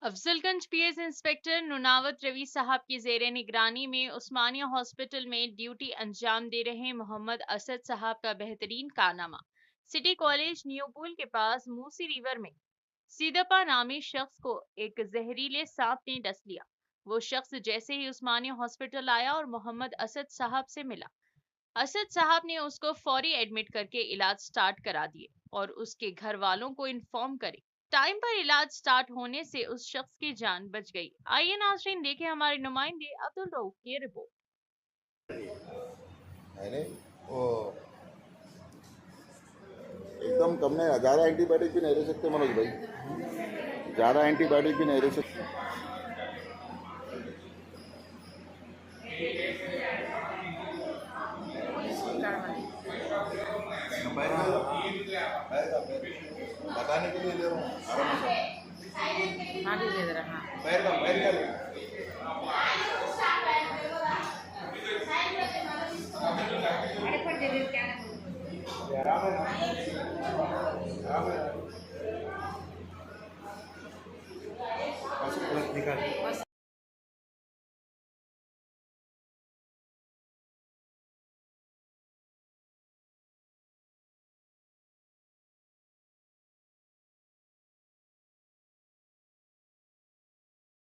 Afzalgunj PS inspector Nunavath Ravi साहब की जेर निगरानी में उस्मानिया हॉस्पिटल में ड्यूटी अंजाम दे रहे मोहम्मद असद साहब का बेहतरीन कारनामा। सिटी कॉलेज न्यू पुल के पास मूसी रिवर में सीदपा नामी शख्स को एक जहरीले सांप ने डस लिया। वो शख्स जैसे ही उस्मानिया हॉस्पिटल आया और मोहम्मद असद साहब से मिला, असद साहब ने उसको फौरी एडमिट करके इलाज स्टार्ट करा दिए और उसके घर वालों को इन्फॉर्म करे। टाइम पर इलाज स्टार्ट होने से उस शख्स की जान बच गई। आइए नाज़रीन देखें हमारे नुमाइंदे अब्दुल रऊफ की रिपोर्ट। मैंने वो एकदम कम नहीं, ज़्यादा एंटीबायोटिक भी नहीं ले सकते मनोज भाई, ज़्यादा एंटीबायोटिक भी नहीं ले सकते। बताने के लिए ले रहा हूँ, आराम से। हाँ दीजिए जरा। हाँ पैर का आराम है ना, आराम है। बस निकाल।